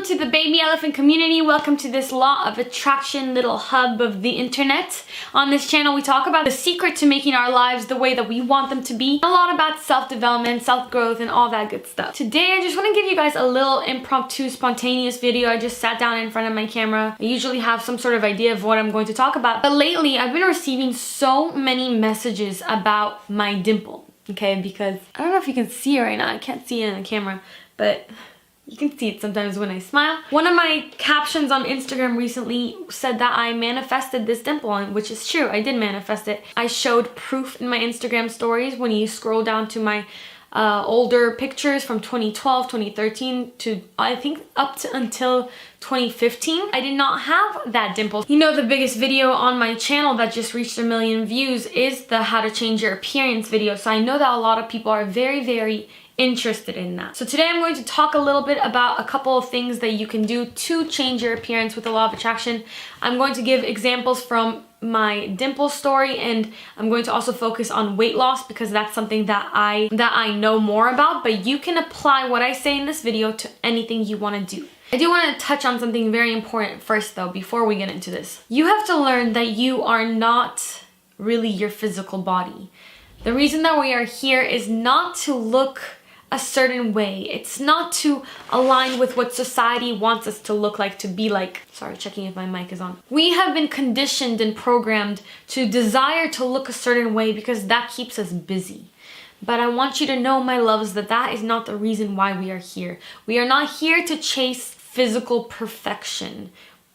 to the baby elephant community. Welcome to this law of attraction little hub of the internet. On this channel we talk about the secret to making our lives the way that we want them to be. A lot about self-development, self-growth, and all that good stuff. Today I just want to give you guys a little impromptu, spontaneous video. I just sat down in front of my camera. I usually have some sort of idea of what I'm going to talk about, but lately I've been receiving so many messages about my dimple. Okay, because I don't know if you can see it right now. I can't see it in the camera, but you can see it sometimes when I smile. One of my captions on Instagram recently said that I manifested this dimple, which is true. I did manifest it. I showed proof in my Instagram stories when you scroll down to my older pictures from 2012, 2013 to I think up to until 2015. I did not have that dimple. You know, the biggest video on my channel that just reached 1 million views is the how to change your appearance video. So I know that a lot of people are very interested in that. So today I'm going to talk a little bit about a couple of things that you can do to change your appearance with the law of attraction. I'm going to give examples from my dimple story, and I'm going to also focus on weight loss because that's something that I know more about, but you can apply what I say in this video to anything you want to do. I do want to touch on something very important first though, before we get into this. You have to learn that you are not really your physical body. The reason that we are here is not to look a certain way. It's not to align with what society wants us to look like, to be like. Sorry, checking if my mic is on. We have been conditioned and programmed to desire to look a certain way because that keeps us busy. But I want you to know, my loves, that that is not the reason why we are here. We are not here to chase physical perfection.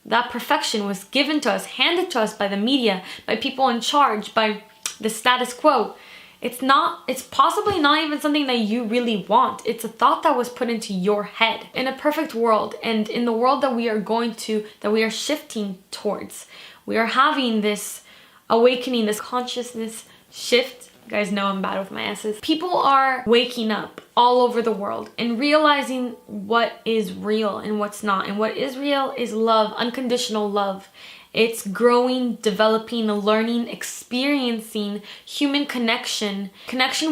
That perfection was given to us, handed to us by the media, by people in charge, by the status quo. It's possibly not even something that you really want. It's a thought that was put into your head. In a perfect world, and in the world that we are shifting towards, we are having this awakening, this consciousness shift. You guys know I'm bad with my S's. People are waking up all over the world and realizing what is real and what's not. And what is real is love, unconditional love. It's growing, developing, learning, experiencing human connection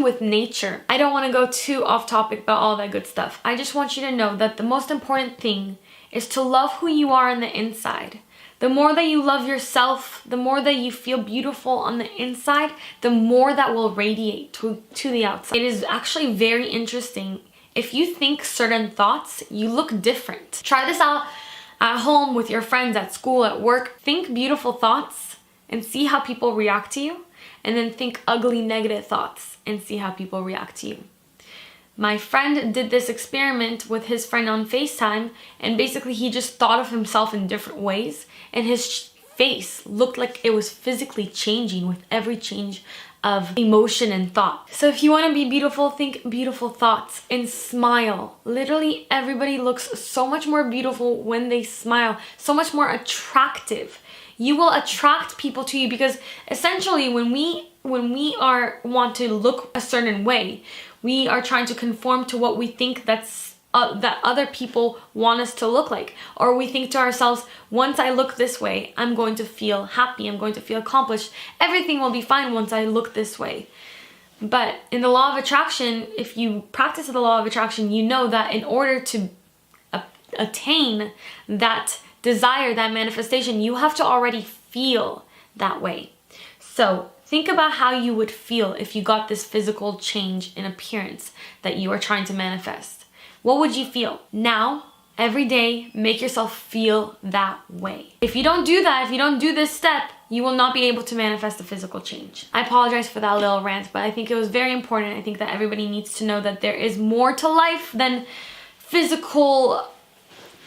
with nature. I don't want to go too off topic about all that good stuff. I just want you to know that the most important thing is to love who you are on the inside. The more that you love yourself, the more that you feel beautiful on the inside, the more that will radiate to the outside. It is actually very interesting. If you think certain thoughts, you look different. Try this out at home, with your friends, at school, at work. Think beautiful thoughts and see how people react to you. And then think ugly, negative thoughts and see how people react to you. My friend did this experiment with his friend on FaceTime, and basically he just thought of himself in different ways, and his face looked like it was physically changing with every change of emotion and thought. So if you want to be beautiful, think beautiful thoughts and smile. Literally everybody looks so much more beautiful when they smile, so much more attractive. You will attract people to you because essentially when we want to look a certain way, we are trying to conform to what we think that other people want us to look like. Or we think to ourselves, once I look this way, I'm going to feel happy, I'm going to feel accomplished. Everything will be fine once I look this way. But in the law of attraction, if you practice the law of attraction, you know that in order to attain that desire, that manifestation, you have to already feel that way. So think about how you would feel if you got this physical change in appearance that you are trying to manifest. What would you feel? Now, every day, make yourself feel that way. If you don't do that, if you don't do this step, you will not be able to manifest a physical change. I apologize for that little rant, but I think it was very important. I think that everybody needs to know that there is more to life than physical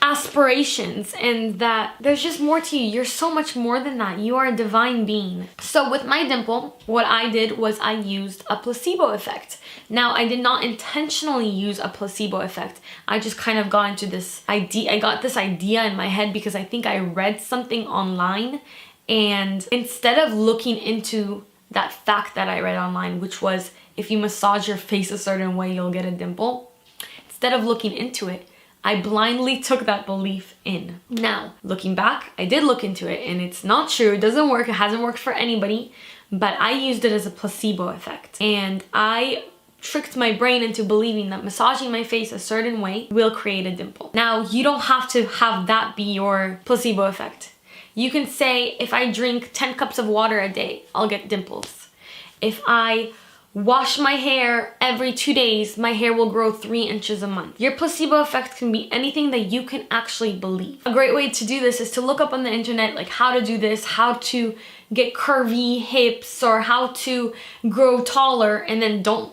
aspirations, and that there's just more to you. You're so much more than that. You are a divine being. So with my dimple, what I did was I used a placebo effect. Now, I did not intentionally use a placebo effect. I just kind of got into this idea. I got this idea in my head because I think I read something online, and instead of looking into that fact that I read online, which was if you massage your face a certain way, you'll get a dimple, instead of looking into it, I blindly took that belief in. Now, looking back, I did look into it and it's not true. It doesn't work. It hasn't worked for anybody, but I used it as a placebo effect. And I tricked my brain into believing that massaging my face a certain way will create a dimple. Now, you don't have to have that be your placebo effect. You can say, if I drink 10 cups of water a day, I'll get dimples. If I wash my hair every 2 days, my hair will grow 3 inches a month. Your placebo effect can be anything that you can actually believe. A great way to do this is to look up on the internet, like how to do this, how to get curvy hips, or how to grow taller, and then don't,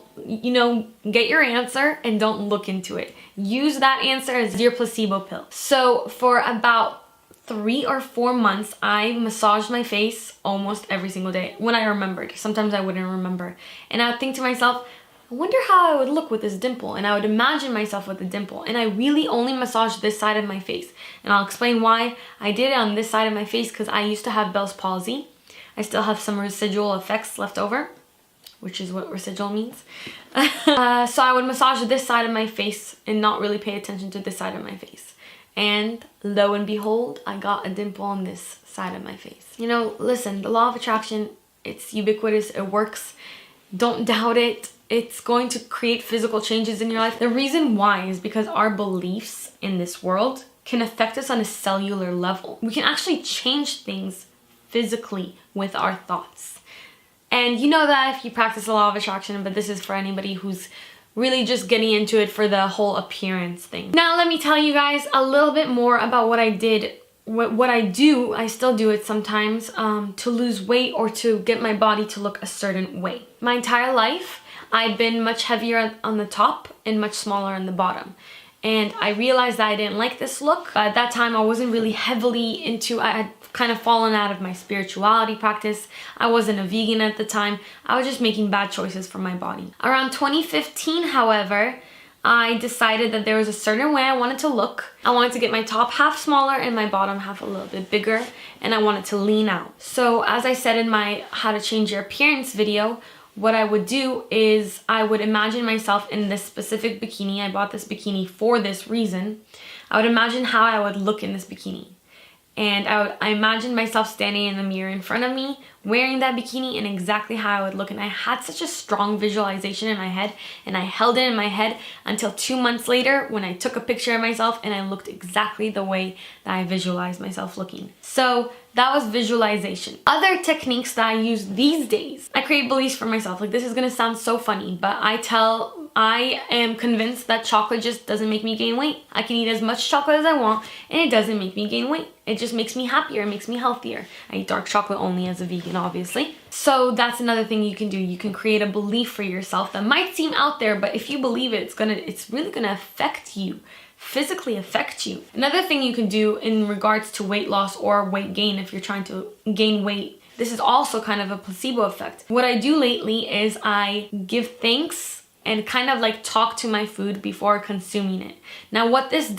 get your answer and don't look into it. Use that answer as your placebo pill. So for about 3 or 4 months, I massaged my face almost every single day when I remembered. Sometimes I wouldn't remember. And I would think to myself, I wonder how I would look with this dimple. And I would imagine myself with a dimple. And I really only massaged this side of my face. And I'll explain why I did it on this side of my face, because I used to have Bell's palsy. I still have some residual effects left over, which is what residual means. So I would massage this side of my face and not really pay attention to this side of my face. And lo and behold, I got a dimple on this side of my face. Listen, the law of attraction, it's ubiquitous, it works. Don't doubt it. It's going to create physical changes in your life. The reason why is because our beliefs in this world can affect us on a cellular level. We can actually change things physically with our thoughts. And you know that if you practice the law of attraction, but this is for anybody who's really just getting into it for the whole appearance thing. Now let me tell you guys a little bit more about what I did, what I do. I still do it sometimes to lose weight or to get my body to look a certain way. My entire life, I've been much heavier on the top and much smaller on the bottom. And I realized that I didn't like this look. At that time, I wasn't really heavily into, I had kind of fallen out of my spirituality practice. I wasn't a vegan at the time. I was just making bad choices for my body. Around 2015, however, I decided that there was a certain way I wanted to look. I wanted to get my top half smaller and my bottom half a little bit bigger, and I wanted to lean out. So as I said in my How to Change Your Appearance video, what I would do is I would imagine myself in this specific bikini. I bought this bikini for this reason. I would imagine how I would look in this bikini. And I imagined myself standing in the mirror in front of me, wearing that bikini, and exactly how I would look. And I had such a strong visualization in my head, and I held it in my head until 2 months later when I took a picture of myself and I looked exactly the way that I visualized myself looking. So that was visualization. Other techniques that I use these days, I create beliefs for myself. Like, this is gonna sound so funny, but I am convinced that chocolate just doesn't make me gain weight. I can eat as much chocolate as I want and it doesn't make me gain weight. It just makes me happier, it makes me healthier. I eat dark chocolate only as a vegan, obviously. So that's another thing you can do. You can create a belief for yourself that might seem out there, but if you believe it, it's really gonna affect you, physically affect you. Another thing you can do in regards to weight loss or weight gain, if you're trying to gain weight, this is also kind of a placebo effect. What I do lately is I give thanks and kind of like talk to my food before consuming it. Now what this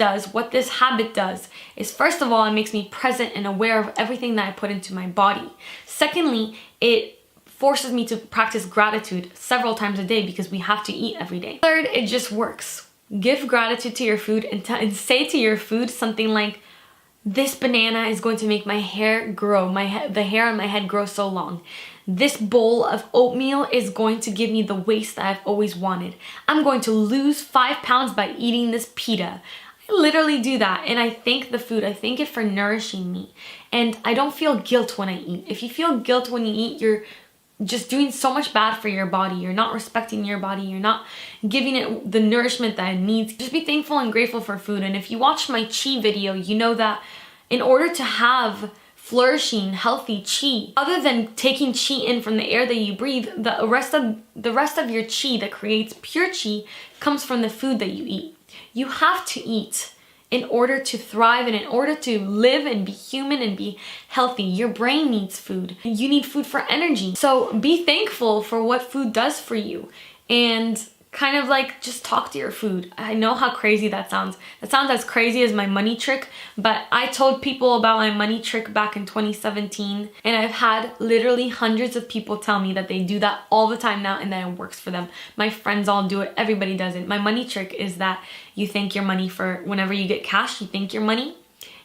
habit does is, first of all, it makes me present and aware of everything that I put into my body. Secondly, it forces me to practice gratitude several times a day because we have to eat every day. Third, it just works. Give gratitude to your food and say to your food something like, this banana is going to make my hair grow, the hair on my head grow so long. This bowl of oatmeal is going to give me the waist that I've always wanted. I'm going to lose 5 pounds by eating this pita. I literally do that, and I thank the food. I thank it for nourishing me. And I don't feel guilt when I eat. If you feel guilt when you eat, you're just doing so much bad for your body. You're not respecting your body. You're not giving it the nourishment that it needs. Just be thankful and grateful for food. And if you watch my chi video, you know that in order to have flourishing, healthy chi, other than taking chi in from the air that you breathe, the rest of your chi that creates pure chi comes from the food that you eat. You have to eat in order to thrive and in order to live and be human and be healthy. Your brain needs food. You need food for energy. So be thankful for what food does for you and kind of like just talk to your food. I know how crazy that sounds. That sounds as crazy as my money trick, but I told people about my money trick back in 2017, and I've had literally hundreds of people tell me that they do that all the time now and that it works for them. My friends all do it. Everybody does it. My money trick is that you thank your money for whenever you get cash, you thank your money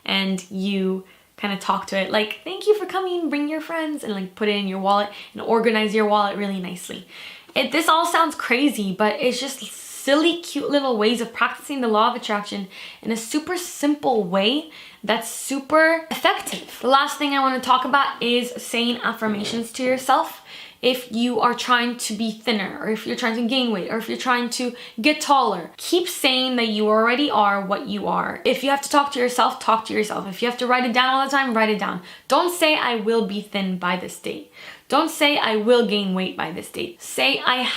and you kind of talk to it like, thank you for coming, bring your friends, and like put it in your wallet and organize your wallet really nicely. This all sounds crazy, but it's just silly, cute little ways of practicing the law of attraction in a super simple way that's super effective. The last thing I want to talk about is saying affirmations to yourself. If you are trying to be thinner, or if you're trying to gain weight, or if you're trying to get taller, keep saying that you already are what you are. If you have to talk to yourself, talk to yourself. If you have to write it down all the time, write it down. Don't say I will be thin by this date. Don't say I will gain weight by this date. Say I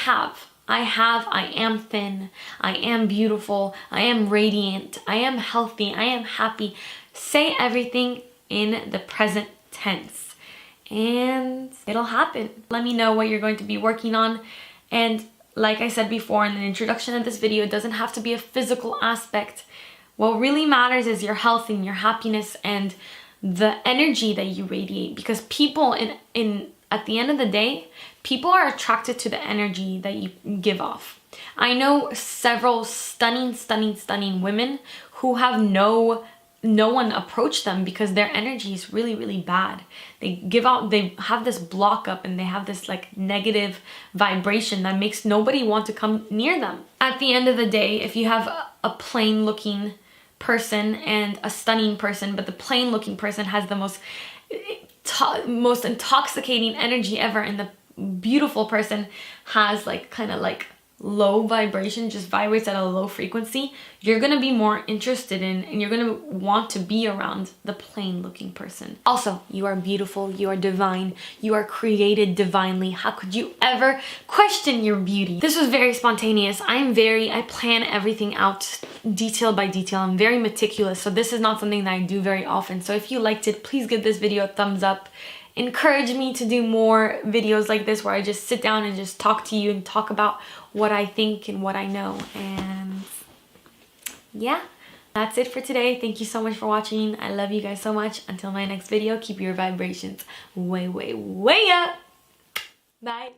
am thin, I am beautiful, I am radiant, I am healthy, I am happy. Say everything in the present tense and it'll happen. Let me know what you're going to be working on. And like I said before in the introduction of this video, it doesn't have to be a physical aspect. What really matters is your health and your happiness and the energy that you radiate, because people at the end of the day, people are attracted to the energy that you give off. I know several stunning women who have no one approach them because their energy is really, really bad. They have this block up and they have this like negative vibration that makes nobody want to come near them. At the end of the day, if you have a plain looking person and a stunning person, but the plain looking person has the most intoxicating energy ever, and the beautiful person has like kind of like low vibration, just vibrates at a low frequency, you're gonna be more interested in and you're gonna want to be around the plain looking person. Also, you are beautiful, you are divine, you are created divinely. How could you ever question your beauty? This was very spontaneous. I plan everything out detail by detail. I'm very meticulous, so this is not something that I do very often. So if you liked it, please give this video a thumbs up. Encourage me to do more videos like this where I just sit down and just talk to you and talk about what I think and what I know. And yeah, that's it for today. Thank you so much for watching. I love you guys so much. Until my next video, keep your vibrations way, way, way up. Bye.